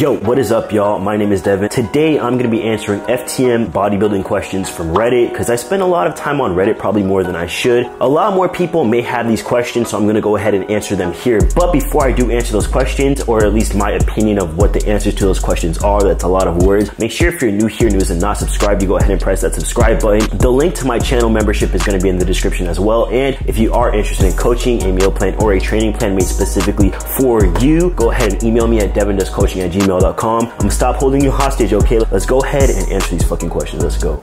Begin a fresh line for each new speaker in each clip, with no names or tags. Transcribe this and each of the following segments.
Yo, what is up, y'all? My name is Devin. Today, I'm going to be answering FTM bodybuilding questions from Reddit because I spend a lot of time on Reddit, probably more than I should. A lot more people may have these questions, so I'm going to go ahead and answer them here. But before I do answer those questions, or at least my opinion of what the answers to those questions are, that's a lot of words, make sure if you're new here, and not subscribed, you go ahead and press that subscribe button. The link to my channel membership is going to be in the description as well. And if you are interested in coaching, a meal plan, or a training plan made specifically for you, go ahead and email me at devindoescoaching@gmail.com. I'm gonna stop holding you hostage, okay? Let's go ahead and answer these fucking questions. Let's go.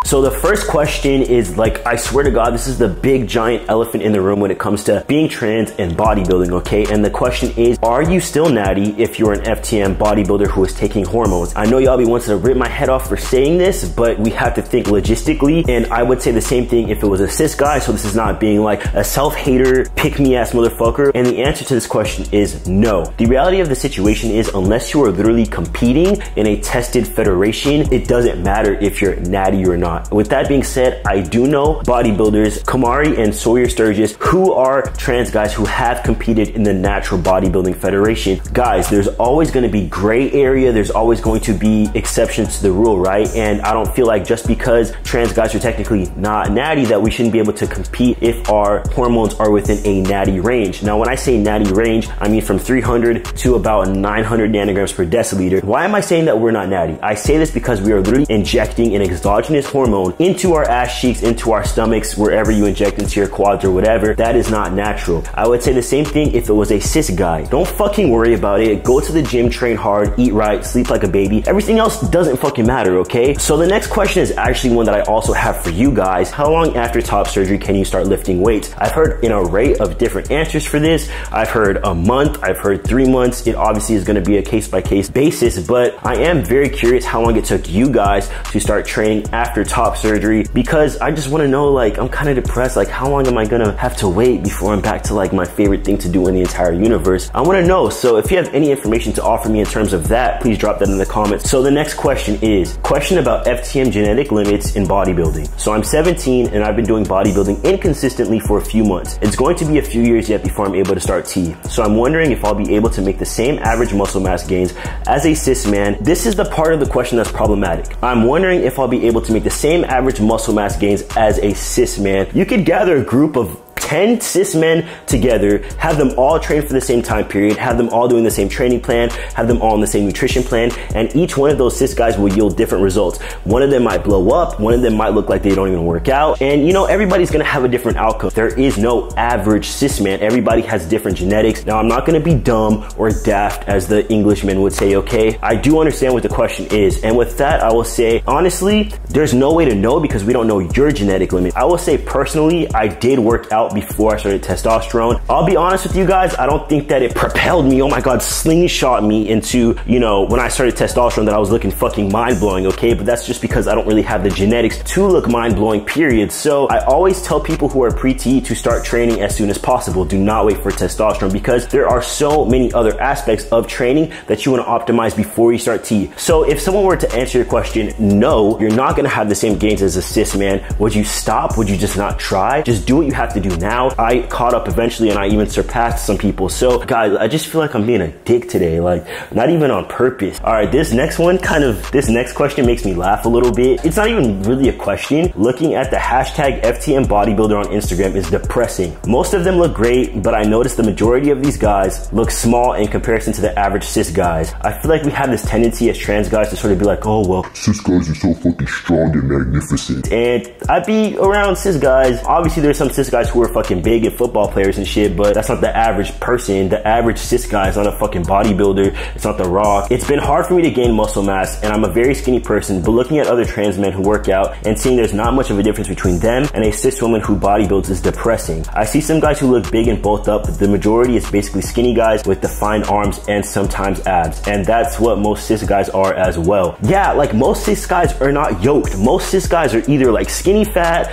So the first question is, like, I swear to God, this is the big giant elephant in the room when it comes to being trans and bodybuilding, okay? And the question is, are you still natty if you're an FTM bodybuilder who is taking hormones? I know y'all be wanting to rip my head off for saying this, but we have to think logistically, and I would say the same thing if it was a cis guy, so this is not being like a self-hater, pick-me-ass motherfucker. And the answer to this question is no. The reality of the situation is, unless you are literally competing in a tested federation, it doesn't matter if you're natty or not. With that being said, I do know bodybuilders, Kamari and Sawyer Sturgis, who are trans guys who have competed in the Natural Bodybuilding Federation. Guys, there's always going to be gray area. There's always going to be exceptions to the rule, right? And I don't feel like just because trans guys are technically not natty that we shouldn't be able to compete if our hormones are within a natty range. Now, when I say natty range, I mean from 300 to about 900 nanograms per deciliter. Why am I saying that we're not natty? I say this because we are literally injecting an exogenous hormone into our ass cheeks, into our stomachs, wherever you inject into your quads or whatever. That is not natural. I would say the same thing if it was a cis guy. Don't fucking worry about it. Go to the gym, train hard, eat right, sleep like a baby. Everything else doesn't fucking matter, okay? So the next question is actually one that I also have for you guys. How long after top surgery can you start lifting weights? I've heard an array of different answers for this. I've heard a month, I've heard 3 months. It obviously is gonna be a case-by-case basis, but I am very curious how long it took you guys to start training after top surgery, because I just want to know, like, I'm kind of depressed. Like, how long am I gonna have to wait before I'm back to like my favorite thing to do in the entire universe? I want to know. So if you have any information to offer me in terms of that, please drop that in the comments. So the next question is question about FTM genetic limits in bodybuilding. So I'm 17 and I've been doing bodybuilding inconsistently for a few months. It's going to be a few years yet before I'm able to start T. So I'm wondering if I'll be able to make the same average muscle mass gains as a cis man. This is the part of the question that's problematic. I'm wondering if I'll be able to make the same average muscle mass gains as a cis man. You could gather a group of 10 cis men together, have them all train for the same time period, have them all doing the same training plan, have them all on the same nutrition plan, and each one of those cis guys will yield different results. One of them might blow up, one of them might look like they don't even work out, and you know, everybody's gonna have a different outcome. There is no average cis man. Everybody has different genetics. Now, I'm not gonna be dumb or daft, as the Englishmen would say, okay? I do understand what the question is, and with that, I will say, honestly, there's no way to know because we don't know your genetic limit. I will say, personally, I did work out before I started testosterone. I'll be honest with you guys, I don't think that it propelled me, oh my God, slingshot me into, you know, when I started testosterone that I was looking fucking mind-blowing, okay? But that's just because I don't really have the genetics to look mind-blowing, period. So I always tell people who are pre-T to start training as soon as possible. Do not wait for testosterone because there are so many other aspects of training that you want to optimize before you start T. So if someone were to answer your question, no, you're not gonna have the same gains as a cis man. Would you stop? Would you just not try? Just do what you have to do now. I caught up eventually and I even surpassed some people. So guys, I just feel like I'm being a dick today, like not even on purpose. All right, this next question makes me laugh a little bit. It's not even really a question. Looking at the hashtag FTM bodybuilder on Instagram is depressing. Most of them look great, but I noticed the majority of these guys look small in comparison to the average cis guys. I feel like we have this tendency as trans guys to sort of be like, oh, well, cis guys are so fucking strong and magnificent. And I'd be around cis guys. Obviously, there's some cis guys who are fucking big and football players and shit, but that's not the average person. The average cis guy is not a fucking bodybuilder. It's not The Rock. It's been hard for me to gain muscle mass, and I'm a very skinny person, but looking at other trans men who work out and seeing there's not much of a difference between them and a cis woman who bodybuilds is depressing. I see some guys who look big and bulked up, but the majority is basically skinny guys with defined arms and sometimes abs, and that's what most cis guys are as well. Yeah, like most cis guys are not yoked. Most cis guys are either like skinny fat,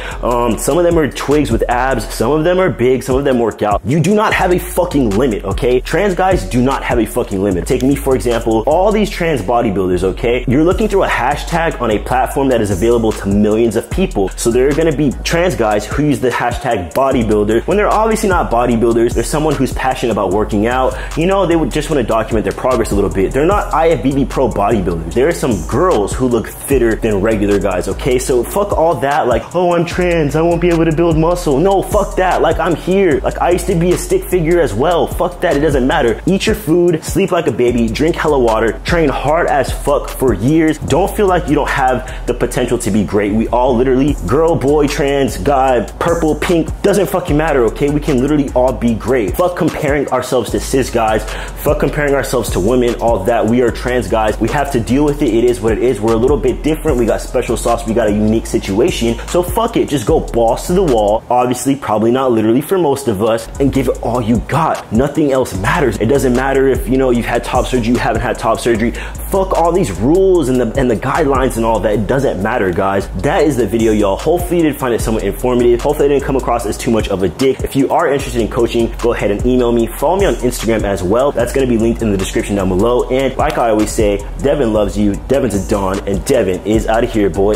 some of them are twigs with abs, some Some of them are big, some of them work out. You do not have a fucking limit, okay? Trans guys do not have a fucking limit. Take me, for example, all these trans bodybuilders, okay? You're looking through a hashtag on a platform that is available to millions of people. So there are gonna be trans guys who use the hashtag bodybuilder when they're obviously not bodybuilders. They're someone who's passionate about working out. You know, they would just want to document their progress a little bit. They're not IFBB pro bodybuilders. There are some girls who look fitter than regular guys, okay? So fuck all that, like, oh, I'm trans, I won't be able to build muscle. No, fuck that. Like, I'm here. Like, I used to be a stick figure as well. Fuck that, it doesn't matter. Eat your food, sleep like a baby, drink hella water, train hard as fuck for years. Don't feel like you don't have the potential to be great. We all literally, girl, boy, trans, guy, purple, pink, doesn't fucking matter, okay? We can literally all be great. Fuck comparing ourselves to cis guys. Fuck comparing ourselves to women, all that. We are trans guys. We have to deal with it. It is what it is. We're a little bit different. We got special sauce. We got a unique situation. So fuck it. Just go balls to the wall. Obviously, probably not literally for most of us, and give it all you got. Nothing else matters. It doesn't matter if, you know, you've had top surgery, you haven't had top surgery. Fuck all these rules and the guidelines and all that. It doesn't matter, guys. That is the video, y'all. Hopefully you did find it somewhat informative. Hopefully I didn't come across as too much of a dick. If you are interested in coaching, go ahead and email me. Follow me on Instagram as well. That's gonna be linked in the description down below. And like I always say, Devin loves you, Devin's a Don, and Devin is out of here, boy.